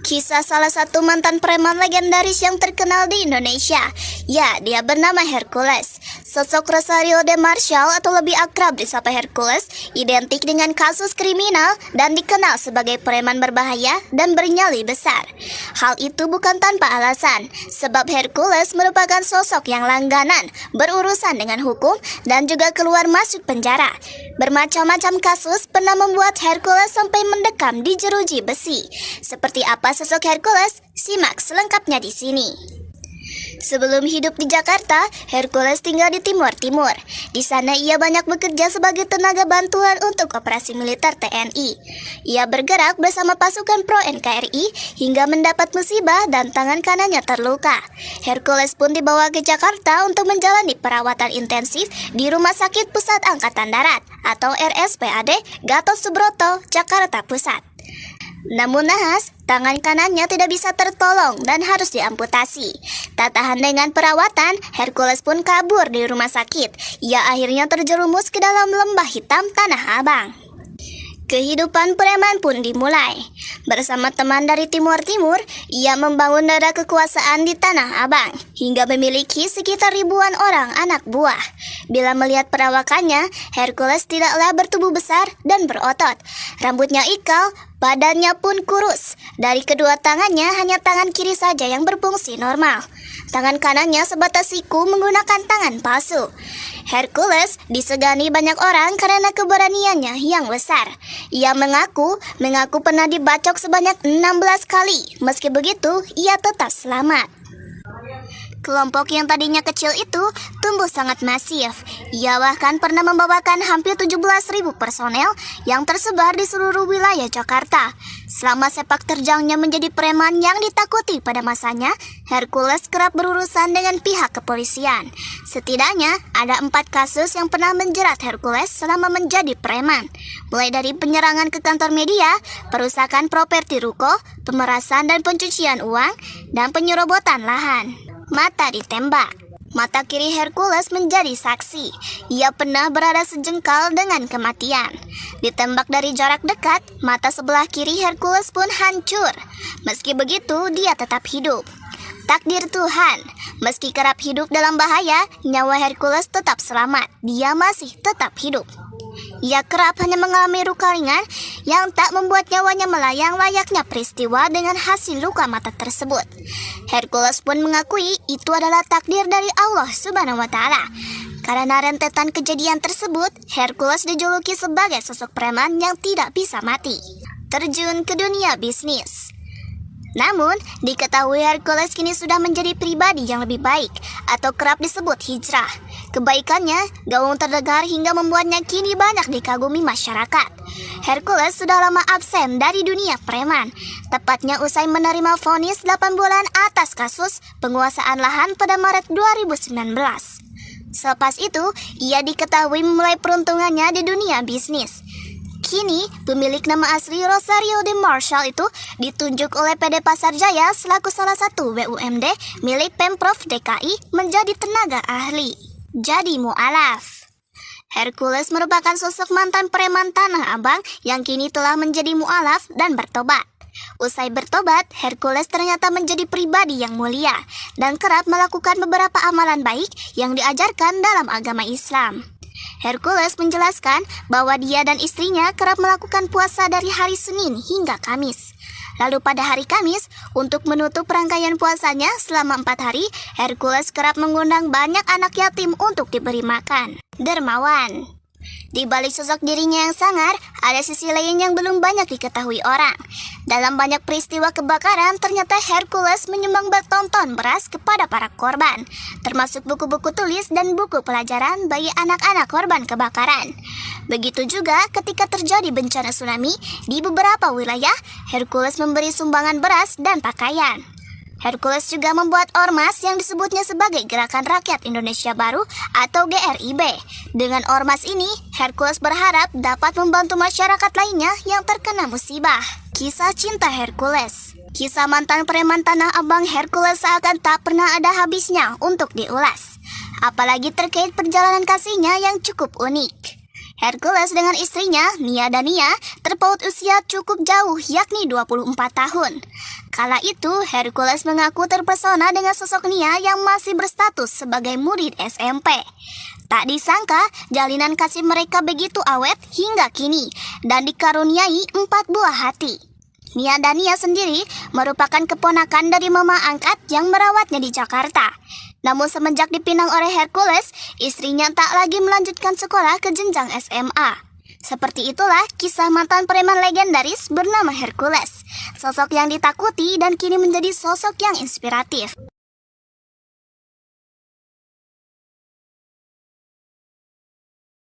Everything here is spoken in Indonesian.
Kisah salah satu mantan preman legendaris yang terkenal di Indonesia. Ya, dia bernama Hercules. Sosok Rosario de Marshall atau lebih akrab disapa Hercules identik dengan kasus kriminal dan dikenal sebagai preman berbahaya dan bernyali besar. Hal itu bukan tanpa alasan, sebab Hercules merupakan sosok yang langganan berurusan dengan hukum dan juga keluar masuk penjara. Bermacam-macam kasus pernah membuat Hercules sampai mendekam di jeruji besi. Seperti apa sosok Hercules? Simak selengkapnya di sini. Sebelum hidup di Jakarta, Hercules tinggal di Timur Timur. Di sana ia banyak bekerja sebagai tenaga bantuan untuk operasi militer TNI. Ia bergerak bersama pasukan pro NKRI hingga mendapat musibah dan tangan kanannya terluka. Hercules pun dibawa ke Jakarta untuk menjalani perawatan intensif di Rumah Sakit Pusat Angkatan Darat atau RSPAD Gatot Subroto, Jakarta Pusat. Namun nahas, tangan kanannya tidak bisa tertolong dan harus diamputasi. Tak tahan dengan perawatan, Hercules pun kabur di rumah sakit. Ia akhirnya terjerumus ke dalam lembah hitam Tanah Abang. Kehidupan preman pun dimulai. Bersama teman dari Timur Timur, ia membangun roda kekuasaan di Tanah Abang hingga memiliki sekitar ribuan orang anak buah. Bila melihat perawakannya, Hercules tidaklah bertubuh besar dan berotot. Rambutnya ikal, badannya pun kurus. Dari kedua tangannya hanya tangan kiri saja yang berfungsi normal. Tangan kanannya sebatas siku menggunakan tangan palsu. Hercules disegani banyak orang karena keberaniannya yang besar. Ia mengaku pernah dibacok sebanyak 16 kali. Meski begitu, ia tetap selamat. Kelompok yang tadinya kecil itu tumbuh sangat masif. Ia bahkan pernah membawakan hampir 17.000 personel yang tersebar di seluruh wilayah Jakarta. Selama sepak terjangnya menjadi preman yang ditakuti pada masanya, Hercules kerap berurusan dengan pihak kepolisian. Setidaknya ada 4 kasus yang pernah menjerat Hercules selama menjadi preman. Mulai dari penyerangan ke kantor media, perusakan properti ruko, pemerasan dan pencucian uang, dan penyerobotan lahan. Mata ditembak. Mata kiri Hercules menjadi saksi. Ia pernah berada sejengkal dengan kematian. Ditembak dari jarak dekat, mata sebelah kiri Hercules pun hancur. Meski begitu, dia tetap hidup. Takdir Tuhan, meski kerap hidup dalam bahaya, nyawa Hercules tetap selamat. Dia masih tetap hidup. Ia kerap hanya mengalami luka ringan yang tak membuat nyawanya melayang layaknya peristiwa dengan hasil luka mata tersebut. Hercules pun mengakui itu adalah takdir dari Allah Subhanahu wa Ta'ala. Karena rentetan kejadian tersebut, Hercules dijuluki sebagai sosok preman yang tidak bisa mati. Terjun ke dunia bisnis. Namun, diketahui Hercules kini sudah menjadi pribadi yang lebih baik atau kerap disebut hijrah. Kebaikannya gaung terdengar hingga membuatnya kini banyak dikagumi masyarakat. Hercules sudah lama absen dari dunia preman, tepatnya usai menerima vonis 8 bulan atas kasus penguasaan lahan pada Maret 2019. Selepas itu, ia diketahui memulai peruntungannya di dunia bisnis. Kini, pemilik nama asli Rosario de Marshall itu ditunjuk oleh PD Pasar Jaya selaku salah satu BUMD milik Pemprov DKI menjadi tenaga ahli. Jadi mu'alaf. Hercules merupakan sosok mantan preman Tanah Abang yang kini telah menjadi mu'alaf dan bertobat. Usai bertobat, Hercules ternyata menjadi pribadi yang mulia dan kerap melakukan beberapa amalan baik yang diajarkan dalam agama Islam. Hercules menjelaskan bahwa dia dan istrinya kerap melakukan puasa dari hari Senin hingga Kamis. Lalu pada hari Kamis, untuk menutup rangkaian puasanya selama 4 hari, Hercules kerap mengundang banyak anak yatim untuk diberi makan. Dermawan. Di balik sosok dirinya yang sangar, ada sisi lain yang belum banyak diketahui orang. Dalam banyak peristiwa kebakaran, ternyata Hercules menyumbang bertonton beras kepada para korban, termasuk buku-buku tulis dan buku pelajaran bagi anak-anak korban kebakaran. Begitu juga ketika terjadi bencana tsunami di beberapa wilayah, Hercules memberi sumbangan beras dan pakaian. Hercules juga membuat ormas yang disebutnya sebagai Gerakan Rakyat Indonesia Baru atau GRIB. Dengan ormas ini, Hercules berharap dapat membantu masyarakat lainnya yang terkena musibah. Kisah cinta Hercules. Kisah mantan preman Tanah Abang Hercules seakan tak pernah ada habisnya untuk diulas. Apalagi terkait perjalanan kasihnya yang cukup unik. Hercules dengan istrinya, Nia Dania, terpaut usia cukup jauh yakni 24 tahun. Kala itu, Hercules mengaku terpesona dengan sosok Nia yang masih berstatus sebagai murid SMP. Tak disangka, jalinan kasih mereka begitu awet hingga kini, dan dikaruniai 4 buah hati. Nia dan Nia sendiri merupakan keponakan dari mama angkat yang merawatnya di Jakarta. Namun semenjak dipinang oleh Hercules, istrinya tak lagi melanjutkan sekolah ke jenjang SMA. Seperti itulah kisah mantan preman legendaris bernama Hercules. Sosok yang ditakuti dan kini menjadi sosok yang inspiratif.